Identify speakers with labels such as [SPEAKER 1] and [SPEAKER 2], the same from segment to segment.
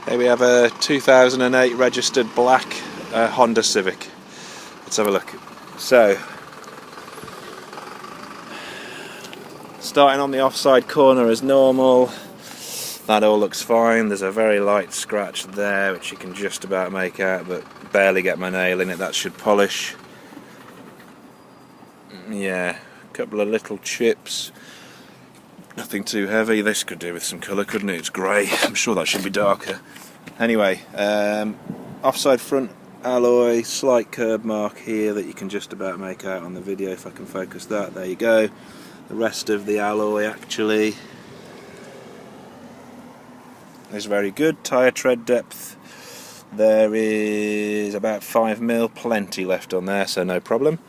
[SPEAKER 1] Here we have a 2008 registered black Honda Civic. Let's have a look. So, starting on the offside corner as normal, that all looks fine. There's a very light scratch there which you can just about make out, but barely get my nail in it. That should polish. Yeah, a couple of little chips. Nothing too heavy. This could do with some colour, couldn't it? It's grey. I'm sure that should be darker. Anyway, offside front alloy, slight curb mark here that you can just about make out on the video if I can focus that. There you go. The rest of the alloy actually is very good. Tyre tread depth, there is about 5mm, plenty left on there, so no problem.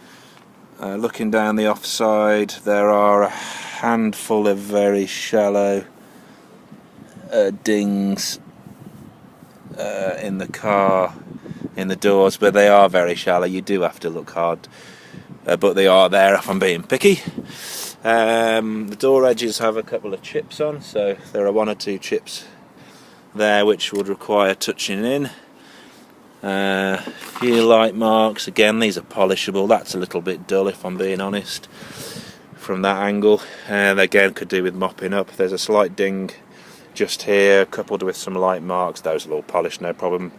[SPEAKER 1] Looking down the offside, there are a handful of very shallow dings in the car, in the doors, but they are very shallow. You do have to look hard, but they are there if I'm being picky. The door edges have a couple of chips on, so there are 1 or 2 chips there which would require touching in. Few light marks. Again, these are polishable. That's a little bit dull if I'm being honest from that angle, and again could do with mopping up. There's a slight ding just here coupled with some light marks. Those will all polish, no problem.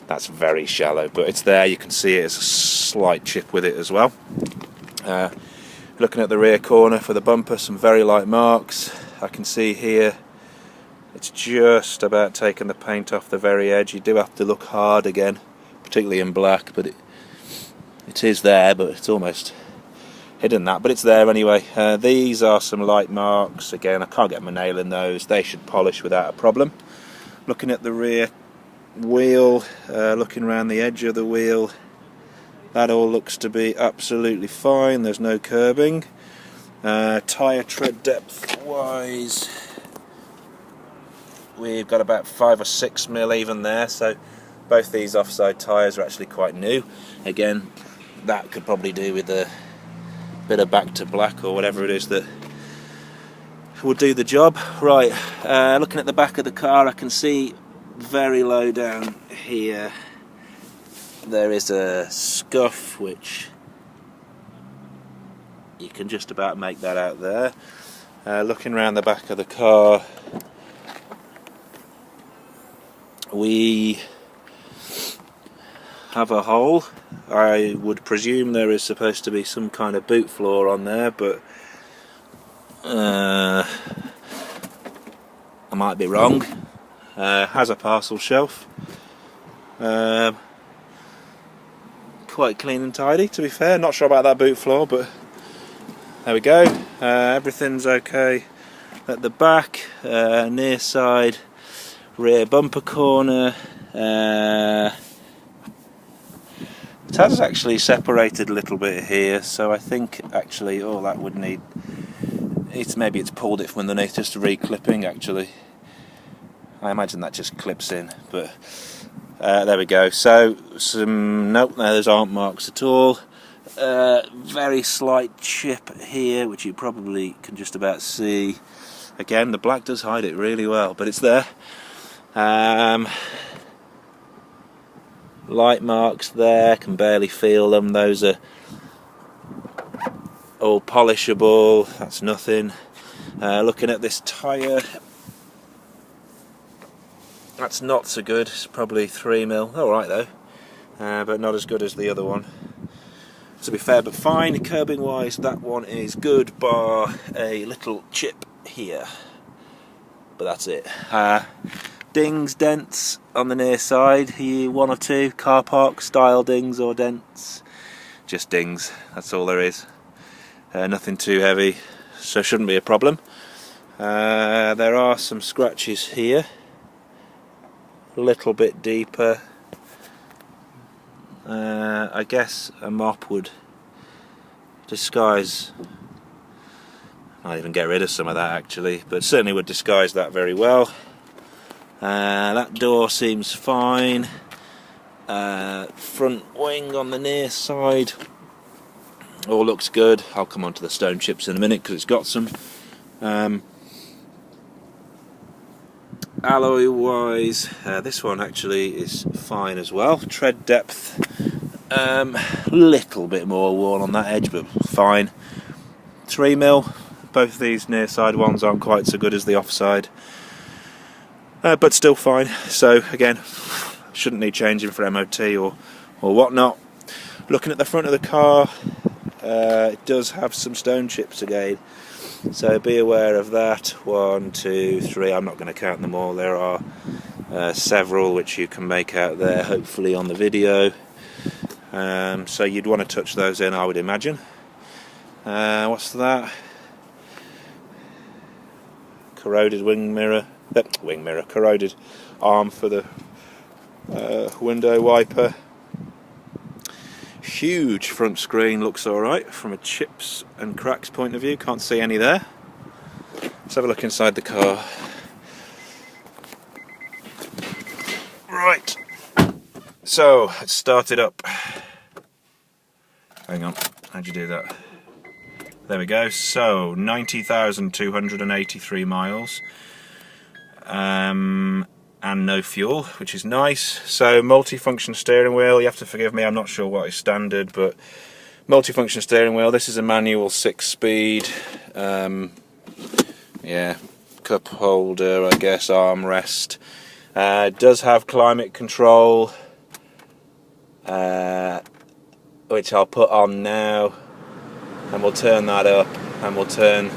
[SPEAKER 1] That's very shallow, but it's there. You can see it. It's a slight chip with it as well. Looking at the rear corner for the bumper, some very light marks. I can see here it's just about taking the paint off the very edge. You do have to look hard again, particularly in black, but it is there, but it's almost hidden that, but it's there anyway. These are some light marks. Again, I can't get my nail in those. They should polish without a problem. Looking at the rear wheel, looking around the edge of the wheel, that all looks to be absolutely fine. There's no curbing. Tyre tread depth wise, we've got about 5 or 6mm even there, so both these offside tyres are actually quite new. Again, that could probably do with a bit of back to black or whatever it is that will do the job. Right, looking at the back of the car, I can see very low down here there is a scuff which you can just about make that out there. Looking around the back of the car, we have a hole. I would presume there is supposed to be some kind of boot floor on there, but I might be wrong. Has a parcel shelf. Quite clean and tidy, to be fair. Not sure about that boot floor, but there we go. Everything's okay at the back, near side, rear bumper corner. It has actually separated a little bit here, so I think actually all that would need, maybe it's pulled it from underneath, just a re-clipping actually. I imagine that just clips in, but there we go. So nope, those aren't marks at all. Very slight chip here, which you probably can just about see. Again, the black does hide it really well, but it's there. Light marks there, can barely feel them. Those are all polishable, that's nothing. Looking at this tyre, that's not so good. It's probably 3mm. Alright though, but not as good as the other one, to be fair, but fine. Curbing wise, that one is good, bar a little chip here, but that's it. Dings, dents on the near side here, 1 or 2 car park style dings or dents, just dings, that's all there is. Nothing too heavy, so shouldn't be a problem. There are some scratches here, a little bit deeper. I guess a mop would disguise, might even get rid of some of that actually, but certainly would disguise that very well. That door seems fine. Front wing on the near side all looks good. I'll come on to the stone chips in a minute because it's got some. alloy wise, this one actually is fine as well. Tread depth, little bit more worn on that edge, but fine. 3mm. Both of these near side ones aren't quite so good as the offside, but still fine. So again, shouldn't need changing for MOT or whatnot. Looking at the front of the car, it does have some stone chips again, so be aware of that. 1, 2, 3. I'm not going to count them all. There are several which you can make out there, hopefully on the video. So you'd want to touch those in, I would imagine. What's that? Corroded wing mirror, corroded arm for the window wiper. Huge front screen, looks alright from a chips and cracks point of view, can't see any there. Let's have a look inside the car. Right, so let's start it up. Hang on, how'd you do that? There we go, so 90,283 miles. And no fuel, which is nice. So multifunction steering wheel, you have to forgive me, I'm not sure what is standard, but multifunction steering wheel. This is a manual 6-speed, yeah, cup holder, I guess, armrest. It does have climate control, which I'll put on now, and we'll turn that up, and we'll turn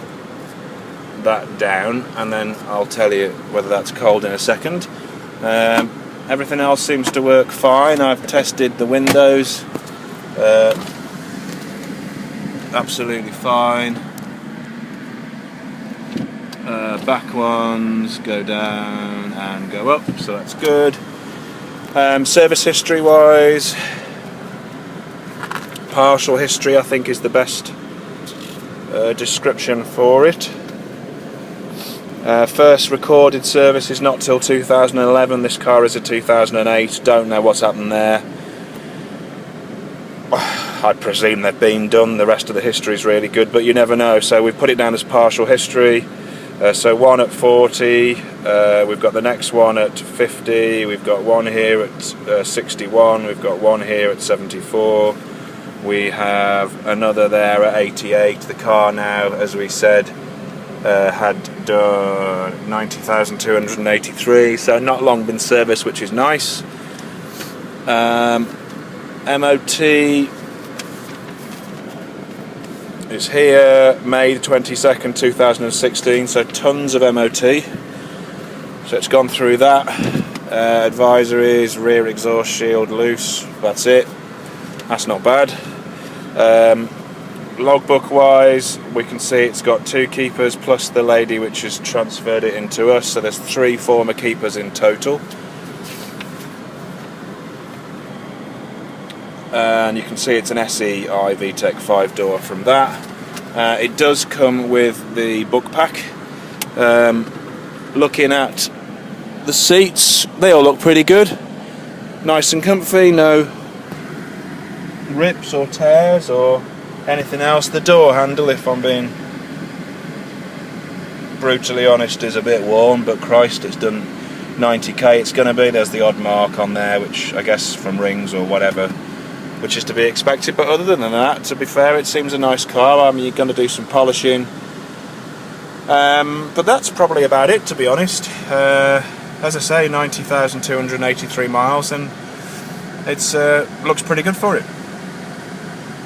[SPEAKER 1] that down, and then I'll tell you whether that's cold in a second. Everything else seems to work fine. I've tested the windows, absolutely fine. Back ones go down and go up, so that's good. Service history wise, partial history I think is the best description for it. First recorded service is not till 2011. This car is a 2008. Don't know what's happened there. I presume they've been done. The rest of the history is really good, but you never know. So we've put it down as partial history. So one at 40. We've got the next one at 50. We've got one here at 61. We've got one here at 74. We have another there at 88. The car now, as we said, had done 90,283, so not long been serviced, which is nice. MOT is here, May 22nd, 2016, so tons of MOT. So it's gone through that. Advisories, rear exhaust shield loose, that's it. That's not bad. Logbook wise, we can see it's got 2 keepers plus the lady which has transferred it into us, so there's 3 former keepers in total. And you can see it's an SEI VTEC 5-door from that. It does come with the book pack. Looking at the seats, they all look pretty good. Nice and comfy, no rips or tears or anything else. The door handle, if I'm being brutally honest, is a bit worn, but Christ, it's done 90k it's going to be. There's the odd mark on there, which I guess from rings or whatever, which is to be expected, but other than that, to be fair, it seems a nice car. I mean, you're going to do some polishing, but that's probably about it, to be honest. As I say, 90,283 miles, and it's looks pretty good for it.